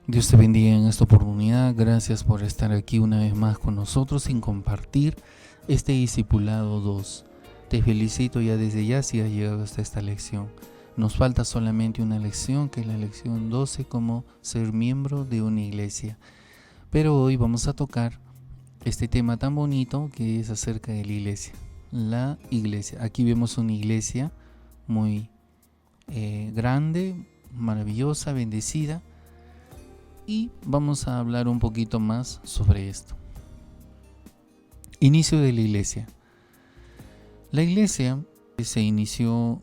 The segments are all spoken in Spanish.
Dios te bendiga en esta oportunidad. Gracias por estar aquí una vez más con nosotros y compartir este Discipulado 2. Te felicito ya desde ya si has llegado hasta esta lección. Nos falta solamente una lección, que es la lección 12, cómo ser miembro de una iglesia. Pero hoy vamos a tocar este tema tan bonito que es acerca de la iglesia. La iglesia. Aquí vemos una iglesia muy grande, maravillosa, bendecida. Y vamos a hablar un poquito más sobre esto. Inicio de la iglesia. La iglesia se inició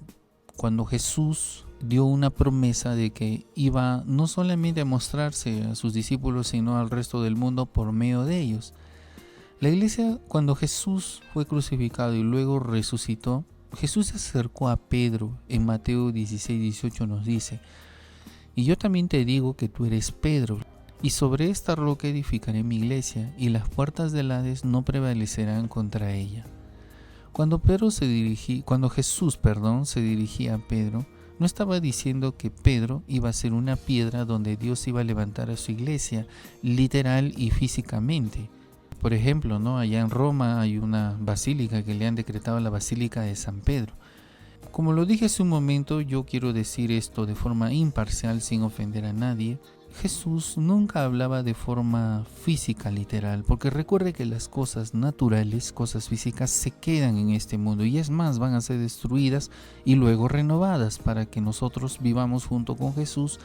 cuando Jesús dio una promesa de que iba no solamente a mostrarse a sus discípulos, sino al resto del mundo por medio de ellos. La iglesia, cuando Jesús fue crucificado y luego resucitó, Jesús se acercó a Pedro. En Mateo 16:18 nos dice: y yo también te digo que tú eres Pedro, y sobre esta roca edificaré mi iglesia, y las puertas del Hades no prevalecerán contra ella. Cuando Jesús se dirigía a Pedro, no estaba diciendo que Pedro iba a ser una piedra donde Dios iba a levantar a su iglesia, literal y físicamente. Por ejemplo, allá en Roma hay una basílica que le han decretado la Basílica de San Pedro. Como lo dije hace un momento, yo quiero decir esto de forma imparcial, sin ofender a nadie. Jesús nunca hablaba de forma física, literal, porque recuerde que las cosas naturales, cosas físicas, se quedan en este mundo y es más, van a ser destruidas y luego renovadas para que nosotros vivamos junto con Jesús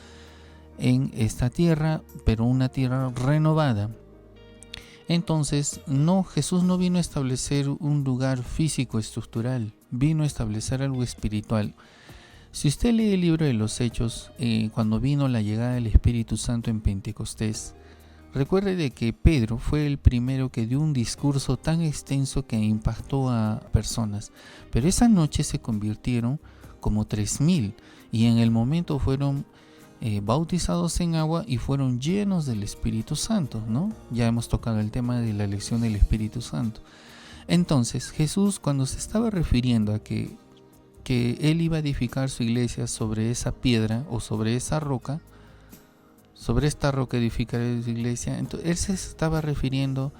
en esta tierra, pero una tierra renovada. Entonces, Jesús no vino a establecer un lugar físico estructural, vino a establecer algo espiritual. Si usted lee el libro de los Hechos, cuando vino la llegada del Espíritu Santo en Pentecostés, recuerde de que Pedro fue el primero que dio un discurso tan extenso que impactó a personas, pero esa noche se convirtieron como 3,000 y en el momento fueron bautizados en agua y fueron llenos del Espíritu Santo, ¿no? Ya hemos tocado el tema de la elección del Espíritu Santo. Entonces Jesús, cuando se estaba refiriendo a que Él iba a edificar su iglesia sobre esa piedra o sobre esa roca, sobre esta roca edificaré su iglesia, entonces Él se estaba refiriendo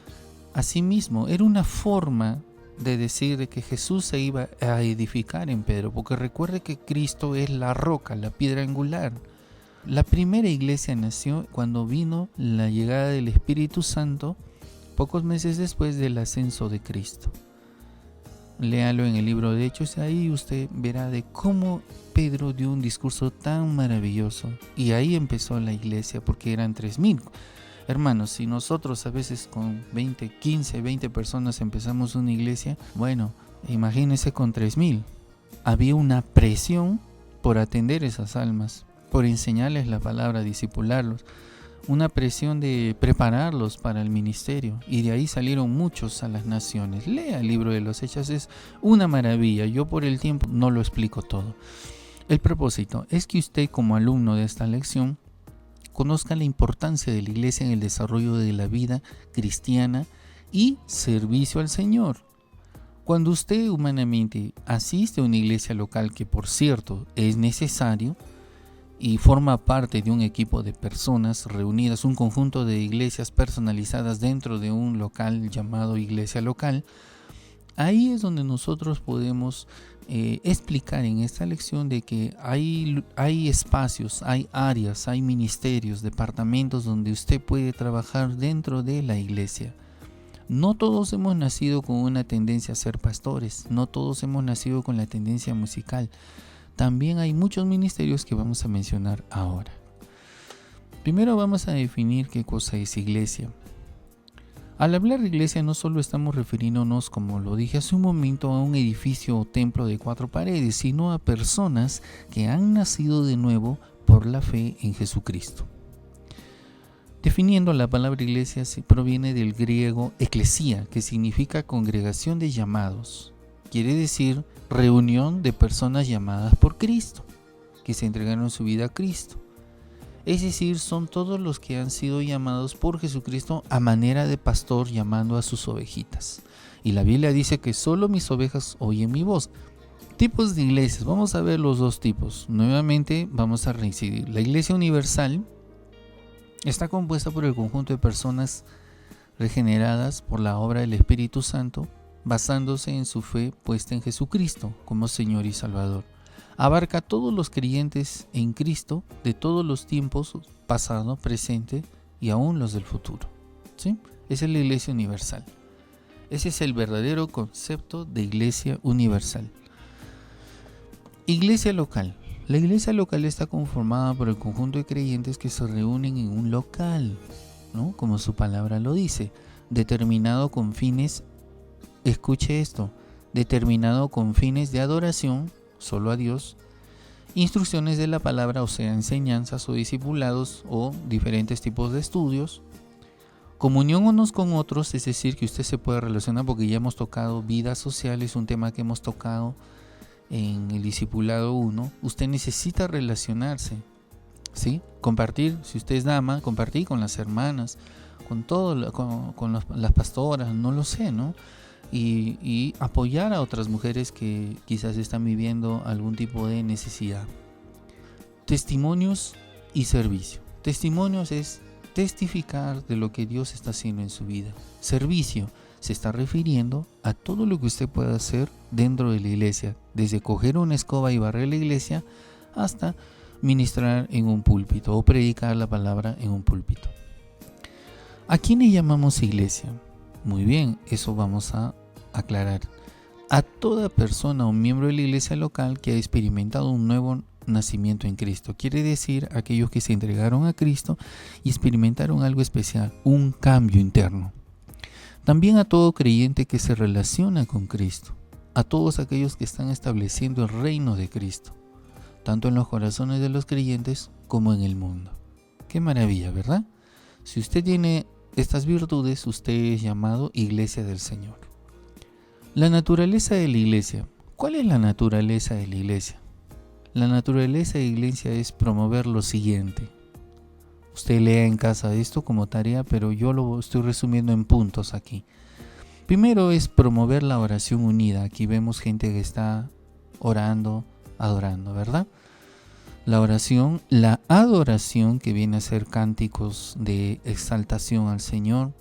a sí mismo. Era una forma de decir de que Jesús se iba a edificar en Pedro, porque recuerde que Cristo es la roca, la piedra angular. La primera iglesia nació cuando vino la llegada del Espíritu Santo, pocos meses después del ascenso de Cristo. Léalo en el libro de Hechos, ahí usted verá de cómo Pedro dio un discurso tan maravilloso. Y ahí empezó la iglesia, porque eran 3,000. Hermanos, si nosotros a veces con 15, 20 personas empezamos una iglesia, bueno, imagínense con 3,000. Había una presión por atender esas almas, por enseñarles la palabra, discipularlos, una presión de prepararlos para el ministerio, y de ahí salieron muchos a las naciones. Lea el libro de los Hechos, es una maravilla. Yo por el tiempo no lo explico todo. El propósito es que usted, como alumno de esta lección, conozca la importancia de la iglesia en el desarrollo de la vida cristiana y servicio al Señor. Cuando usted humanamente asiste a una iglesia local, que por cierto es necesario, y forma parte de un equipo de personas reunidas, un conjunto de iglesias personalizadas dentro de un local llamado iglesia local, ahí es donde nosotros podemos explicar en esta lección de que hay espacios, hay áreas, hay ministerios, departamentos donde usted puede trabajar dentro de la iglesia. No todos hemos nacido con una tendencia a ser pastores, no todos hemos nacido con la tendencia musical. También hay muchos ministerios que vamos a mencionar ahora. Primero vamos a definir qué cosa es iglesia. Al hablar de iglesia no solo estamos refiriéndonos, como lo dije hace un momento, a un edificio o templo de 4 paredes, sino a personas que han nacido de nuevo por la fe en Jesucristo. Definiendo, la palabra iglesia proviene del griego eclesia, que significa congregación de llamados. Quiere decir reunión de personas llamadas por Cristo, que se entregaron su vida a Cristo. Es decir, son todos los que han sido llamados por Jesucristo a manera de pastor llamando a sus ovejitas. Y la Biblia dice que solo mis ovejas oyen mi voz. Tipos de iglesias, vamos a ver los dos tipos. Nuevamente vamos a reincidir. La iglesia universal Está compuesta por el conjunto de personas regeneradas por la obra del Espíritu Santo, basándose en su fe puesta en Jesucristo como Señor y Salvador. Abarca a todos los creyentes en Cristo de todos los tiempos, pasado, presente y aún los del futuro. ¿Sí? Esa es la Iglesia Universal. Ese es el verdadero concepto de Iglesia Universal. Iglesia local. La iglesia local está conformada por el conjunto de creyentes que se reúnen en un local, ¿no? Como su palabra lo dice, determinado con fines, escuche esto, determinado con fines de adoración, solo a Dios, instrucciones de la palabra, o sea, enseñanzas o discipulados o diferentes tipos de estudios, comunión unos con otros, es decir, que usted se puede relacionar, porque ya hemos tocado vida social, es un tema que hemos tocado en el discipulado 1. Usted necesita relacionarse, ¿sí? Compartir, si usted es dama, compartir con las hermanas, con todo, con las pastoras, no lo sé, ¿no? Y apoyar a otras mujeres que quizás están viviendo algún tipo de necesidad. Testimonios y servicio. Testimonios es testificar de lo que Dios está haciendo en su vida. Servicio se está refiriendo a todo lo que usted pueda hacer dentro de la iglesia, desde coger una escoba y barrer la iglesia hasta ministrar en un púlpito o predicar la palabra en un púlpito. ¿A quién le llamamos iglesia? Muy bien, eso vamos a aclarar. A toda persona o miembro de la iglesia local que ha experimentado un nuevo nacimiento en Cristo. Quiere decir aquellos que se entregaron a Cristo y experimentaron algo especial, un cambio interno. También a todo creyente que se relaciona con Cristo, a todos aquellos que están estableciendo el reino de Cristo, tanto en los corazones de los creyentes como en el mundo. Qué maravilla, ¿verdad? Si usted tiene estas virtudes, usted es llamado Iglesia del Señor. La naturaleza de la iglesia. ¿Cuál es la naturaleza de la iglesia? La naturaleza de la iglesia es promover lo siguiente. Usted lea en casa esto como tarea, pero yo lo estoy resumiendo en puntos aquí. Primero es promover la oración unida. Aquí vemos gente que está orando, adorando, ¿verdad? La oración, la adoración, que viene a ser cánticos de exaltación al Señor,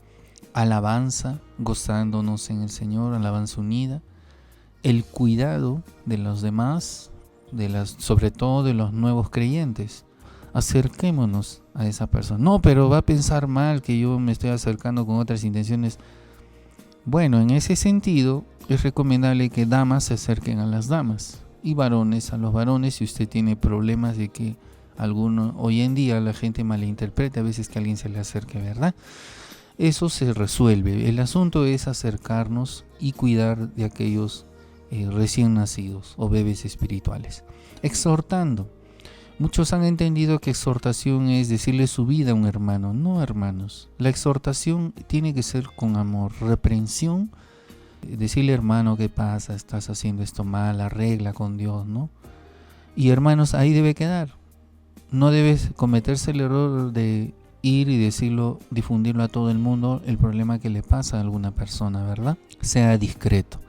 alabanza, gozándonos en el Señor, alabanza unida, el cuidado de los demás, sobre todo de los nuevos creyentes. Acerquémonos a esa persona. No, pero va a pensar mal que yo me estoy acercando con otras intenciones. Bueno, en ese sentido es recomendable que damas se acerquen a las damas y varones a los varones. Si usted tiene problemas de que hoy en día la gente malinterprete a veces que alguien se le acerque, ¿verdad? Eso se resuelve. El asunto es acercarnos y cuidar de aquellos recién nacidos o bebés espirituales. Exhortando. Muchos han entendido que exhortación es decirle su vida a un hermano. No, hermanos. La exhortación tiene que ser con amor. Reprensión, decirle, hermano, ¿qué pasa? Estás haciendo esto mal, arregla con Dios, ¿no? Y hermanos, ahí debe quedar. No debes cometerse el error de ir y decirlo, difundirlo a todo el mundo, el problema que le pasa a alguna persona, ¿verdad? Sea discreto.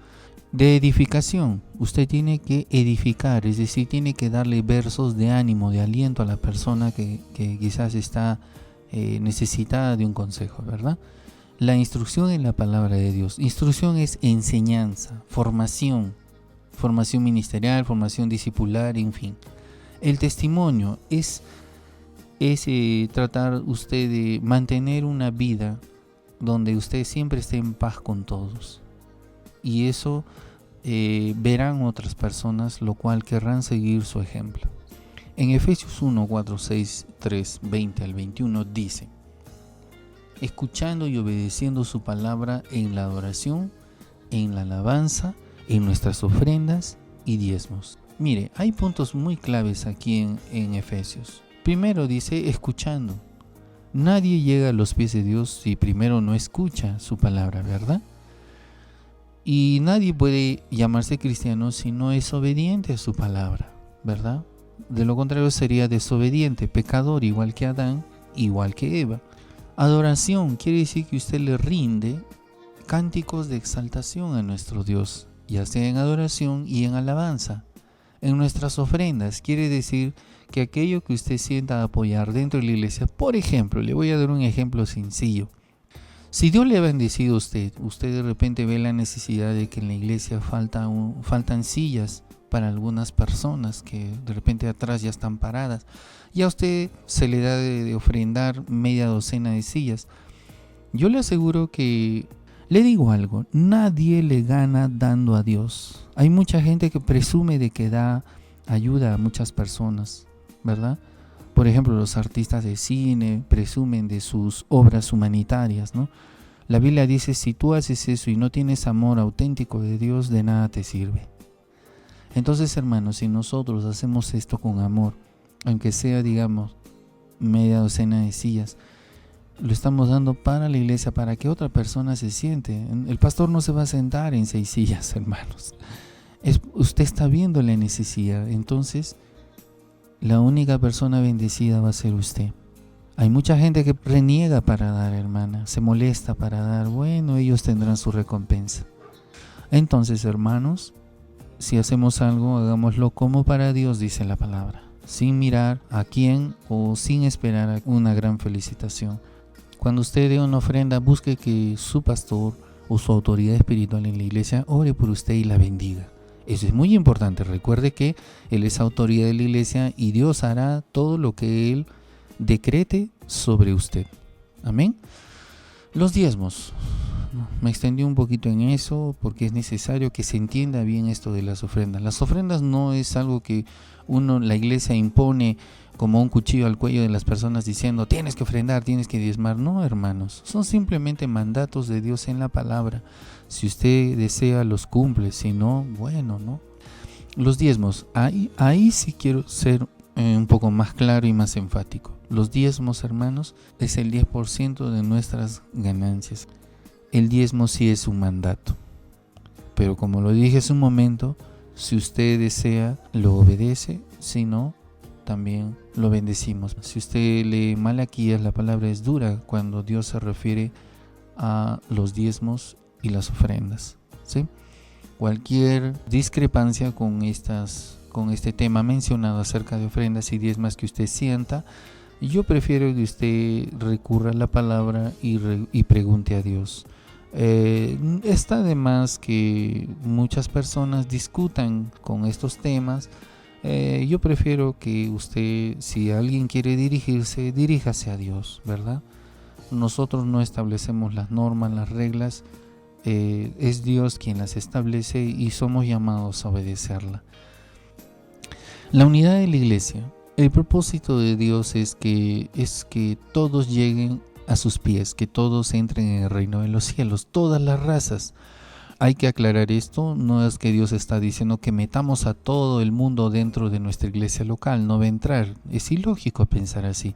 De edificación, usted tiene que edificar, es decir, tiene que darle versos de ánimo, de aliento a la persona que quizás está necesitada de un consejo, ¿verdad? La instrucción en la palabra de Dios. Instrucción es enseñanza, formación ministerial, formación discipular, en fin. El testimonio es tratar usted de mantener una vida donde usted siempre esté en paz con todos. Y eso verán otras personas, lo cual querrán seguir su ejemplo. En Efesios 1, 4, 6, 3, 20 al 21 dice: escuchando y obedeciendo su palabra en la adoración, en la alabanza, en nuestras ofrendas y diezmos. Mire, hay puntos muy claves aquí en Efesios. Primero dice escuchando. Nadie llega a los pies de Dios si primero no escucha su palabra, ¿verdad? Y nadie puede llamarse cristiano si no es obediente a su palabra, ¿verdad? De lo contrario sería desobediente, pecador, igual que Adán, igual que Eva. Adoración quiere decir que usted le rinde cánticos de exaltación a nuestro Dios, ya sea en adoración y en alabanza. En nuestras ofrendas quiere decir que aquello que usted sienta apoyar dentro de la iglesia. Por ejemplo, le voy a dar un ejemplo sencillo. Si Dios le ha bendecido a usted de repente ve la necesidad de que en la iglesia faltan sillas para algunas personas que de repente atrás ya están paradas, y a usted se le da de ofrendar media docena de sillas. Yo le aseguro que, le digo algo, nadie le gana dando a Dios. Hay mucha gente que presume de que da ayuda a muchas personas, ¿verdad? Por ejemplo, los artistas de cine presumen de sus obras humanitarias, ¿no? La Biblia dice, si tú haces eso y no tienes amor auténtico de Dios, de nada te sirve. Entonces, hermanos, si nosotros hacemos esto con amor, aunque sea, digamos, media docena de sillas, lo estamos dando para la iglesia, para que otra persona se siente. El pastor no se va a sentar en 6 sillas, hermanos. Usted está viendo la necesidad, entonces la única persona bendecida va a ser usted. Hay mucha gente que reniega para dar, hermana, se molesta para dar. Bueno, ellos tendrán su recompensa. Entonces, hermanos, si hacemos algo, hagámoslo como para Dios, dice la palabra, sin mirar a quién o sin esperar una gran felicitación. Cuando usted dé una ofrenda, busque que su pastor o su autoridad espiritual en la iglesia ore por usted y la bendiga. Eso es muy importante. Recuerde que Él es autoridad de la iglesia y Dios hará todo lo que Él decrete sobre usted. Amén. Los diezmos. Me extendí un poquito en eso porque es necesario que se entienda bien esto de las ofrendas. Las ofrendas no es algo que la iglesia impone como un cuchillo al cuello de las personas diciendo tienes que ofrendar, tienes que diezmar. No, hermanos, son simplemente mandatos de Dios en la palabra. Si usted desea los cumple, si no, bueno, ¿no? Los diezmos, ahí sí quiero ser un poco más claro y más enfático. Los diezmos, hermanos, es el 10% de nuestras ganancias. El diezmo sí es un mandato, pero como lo dije hace un momento, si usted desea, lo obedece, si no, también lo bendecimos. Si usted lee Malaquías, la palabra es dura cuando Dios se refiere a los diezmos y las ofrendas, ¿sí? Cualquier discrepancia con este tema mencionado acerca de ofrendas y diezmas que usted sienta, yo prefiero que usted recurra a la palabra y pregunte a Dios. Está de más que muchas personas discutan con estos temas. Yo prefiero que usted, si alguien quiere dirigirse, diríjase a Dios, ¿verdad? Nosotros no establecemos las normas, las reglas, es Dios quien las establece y somos llamados a obedecerla. La unidad de la iglesia, el propósito de Dios es que todos lleguen a sus pies, que todos entren en el reino de los cielos, todas las razas. Hay que aclarar esto, no es que Dios está diciendo que metamos a todo el mundo dentro de nuestra iglesia local, no va a entrar, es ilógico pensar así.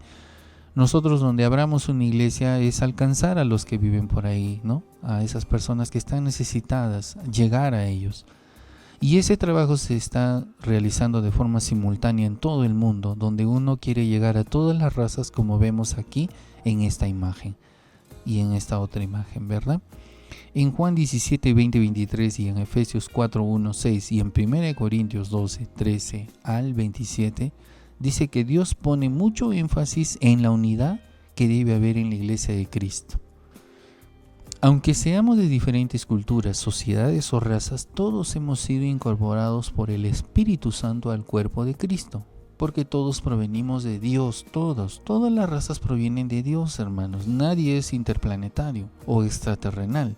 Nosotros donde abramos una iglesia es alcanzar a los que viven por ahí, ¿no? A esas personas que están necesitadas, llegar a ellos. Y ese trabajo se está realizando de forma simultánea en todo el mundo, donde uno quiere llegar a todas las razas como vemos aquí en esta imagen y en esta otra imagen, ¿verdad? En Juan 17, 20, 23 y en Efesios 4, 1, 6 y en 1 Corintios 12, 13 al 27 dice que Dios pone mucho énfasis en la unidad que debe haber en la iglesia de Cristo. Aunque seamos de diferentes culturas, sociedades o razas, todos hemos sido incorporados por el Espíritu Santo al cuerpo de Cristo, porque todos provenimos de Dios, todas las razas provienen de Dios, hermanos, nadie es interplanetario o extraterrenal.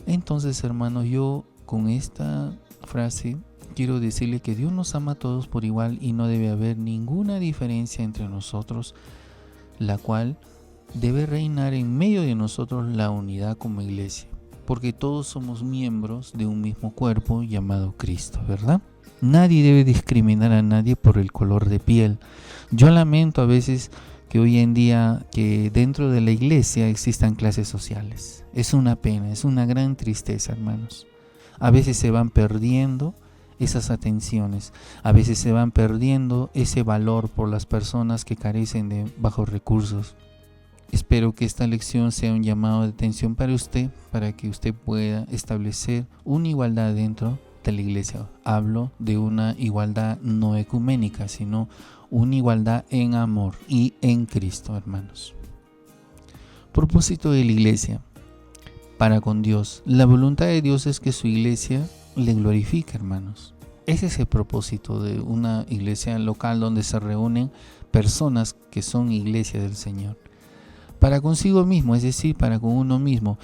Entonces, hermanos, yo con esta frase quiero decirle que Dios nos ama a todos por igual y no debe haber ninguna diferencia entre nosotros, la cual debe reinar en medio de nosotros la unidad como iglesia, porque todos somos miembros de un mismo cuerpo llamado Cristo, ¿verdad? Nadie debe discriminar a nadie por el color de piel. Yo lamento a veces que hoy en día que dentro de la iglesia existan clases sociales. Es una pena, es una gran tristeza, hermanos. A veces se van perdiendo esas atenciones, a veces se van perdiendo ese valor por las personas que carecen de bajos recursos. Espero que esta lección sea un llamado de atención para usted, para que usted pueda establecer una igualdad dentro de la iglesia. Hablo de una igualdad no ecuménica, sino una igualdad en amor y en Cristo, hermanos. Propósito de la iglesia para con Dios. La voluntad de Dios es que su iglesia le glorifique, hermanos. Ese es el propósito de una iglesia local donde se reúnen personas que son iglesia del Señor. Para consigo mismo, es decir, para con uno mismo.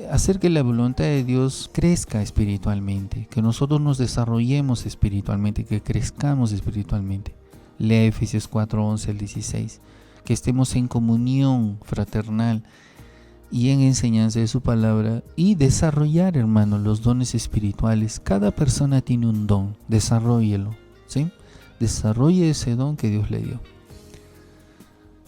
Hacer que la voluntad de Dios crezca espiritualmente, que nosotros nos desarrollemos espiritualmente, que crezcamos espiritualmente. Lea Efesios 4, 11 al 16. Que estemos en comunión fraternal y en enseñanza de su palabra y desarrollar, hermanos, los dones espirituales. Cada persona tiene un don, desarróllelo, ¿sí? Desarrolle ese don que Dios le dio.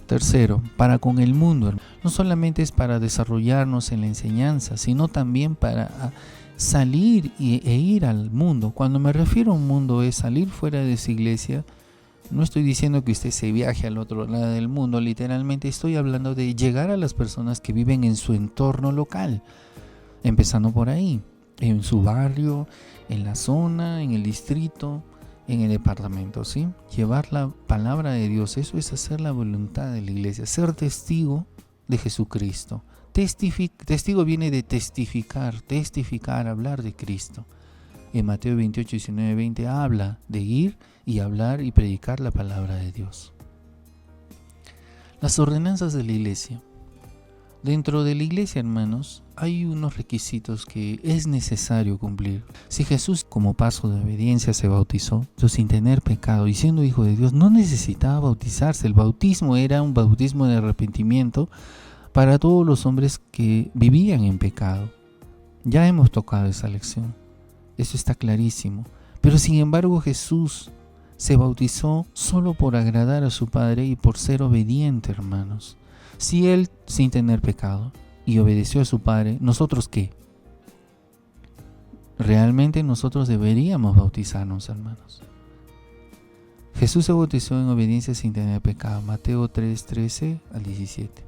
Tercero, para con el mundo. No solamente es para desarrollarnos en la enseñanza, sino también para salir e ir al mundo. Cuando me refiero a un mundo es salir fuera de esa iglesia. No estoy diciendo que usted se viaje al otro lado del mundo, literalmente estoy hablando de llegar a las personas que viven en su entorno local, empezando por ahí, en su barrio, en la zona, en el distrito, en el departamento, ¿sí? Llevar la palabra de Dios, eso es hacer la voluntad de la iglesia, ser testigo de Jesucristo. Testigo viene de testificar, hablar de Cristo. En Mateo 28, 19, 20 habla de ir y hablar y predicar la palabra de Dios. Las ordenanzas de la iglesia. Dentro de la iglesia, hermanos, hay unos requisitos que es necesario cumplir. Si Jesús, como paso de obediencia, se bautizó, sin tener pecado y siendo hijo de Dios, no necesitaba bautizarse. El bautismo era un bautismo de arrepentimiento para todos los hombres que vivían en pecado. Ya hemos tocado esa lección. Eso está clarísimo. Pero sin embargo, Jesús se bautizó solo por agradar a su Padre y por ser obediente, hermanos. Si Él, sin tener pecado, y obedeció a su Padre, ¿nosotros qué? Realmente nosotros deberíamos bautizarnos, hermanos. Jesús se bautizó en obediencia sin tener pecado. Mateo 3, 13 al 17.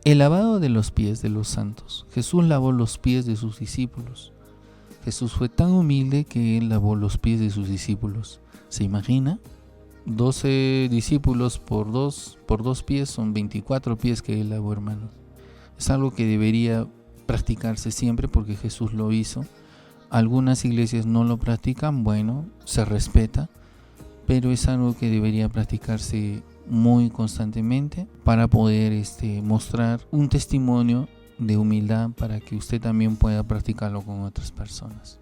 El lavado de los pies de los santos. Jesús lavó los pies de sus discípulos. Jesús fue tan humilde que Él lavó los pies de sus discípulos. ¿Se imagina? 12 discípulos por dos pies son 24 pies que Él lavó, hermanos. Es algo que debería practicarse siempre porque Jesús lo hizo. Algunas iglesias no lo practican, bueno, se respeta, pero es algo que debería practicarse muy constantemente para poder mostrar un testimonio de humildad para que usted también pueda practicarlo con otras personas.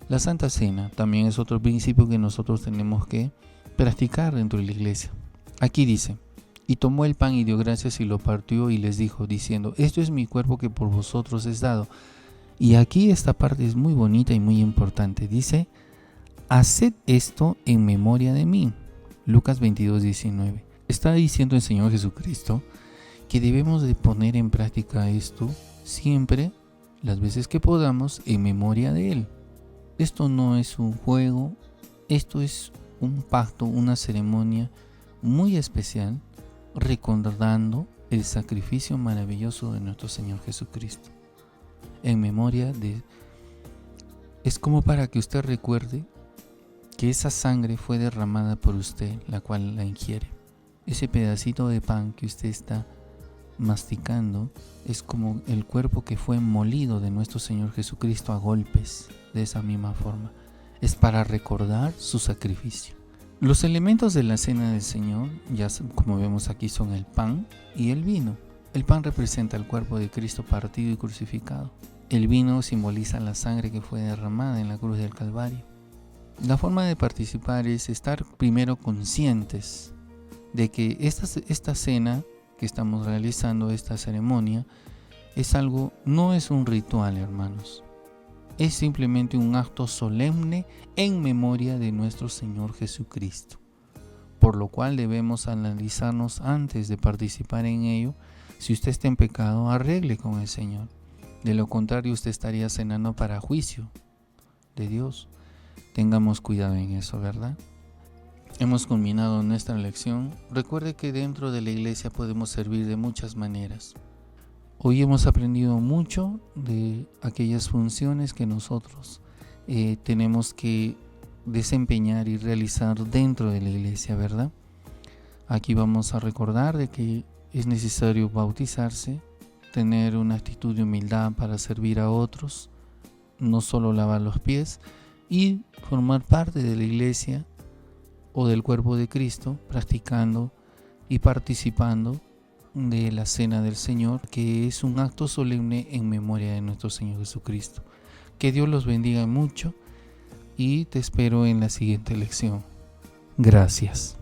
La Santa Cena también es otro principio que nosotros tenemos que practicar dentro de la iglesia. Aquí dice, y tomó el pan y dio gracias y lo partió y les dijo, diciendo, esto es mi cuerpo que por vosotros es dado. Y aquí esta parte es muy bonita y muy importante. Dice, haced esto en memoria de mí. Lucas 22, 19. Está diciendo el Señor Jesucristo que debemos de poner en práctica esto siempre, las veces que podamos, en memoria de Él. Esto no es un juego, esto es un pacto, una ceremonia muy especial, recordando el sacrificio maravilloso de nuestro Señor Jesucristo. En memoria de... Es como para que usted recuerde que esa sangre fue derramada por usted, la cual la ingiere. Ese pedacito de pan que usted está masticando es como el cuerpo que fue molido de nuestro Señor Jesucristo a golpes. De esa misma forma es para recordar su sacrificio. Los elementos de la cena del Señor, ya como vemos aquí, son el pan y el vino. El pan representa el cuerpo de Cristo partido y crucificado. El vino simboliza la sangre que fue derramada en la cruz del Calvario. La forma de participar es estar primero conscientes de que esta cena que estamos realizando, esta ceremonia, es algo, no es un ritual, hermanos. Es simplemente un acto solemne en memoria de nuestro Señor Jesucristo, por lo cual debemos analizarnos antes de participar en ello. Si usted está en pecado, arregle con el Señor. De lo contrario, usted estaría cenando para juicio de Dios. Tengamos cuidado en eso, ¿verdad? Hemos culminado nuestra lección. Recuerde que dentro de la iglesia podemos servir de muchas maneras. Hoy hemos aprendido mucho de aquellas funciones que nosotros tenemos que desempeñar y realizar dentro de la iglesia, ¿verdad? Aquí vamos a recordar de que es necesario bautizarse, tener una actitud de humildad para servir a otros, no solo lavar los pies, y formar parte de la iglesia o del cuerpo de Cristo, practicando y participando de la cena del Señor, que es un acto solemne en memoria de nuestro Señor Jesucristo. Que Dios los bendiga mucho y te espero en la siguiente lección. Gracias.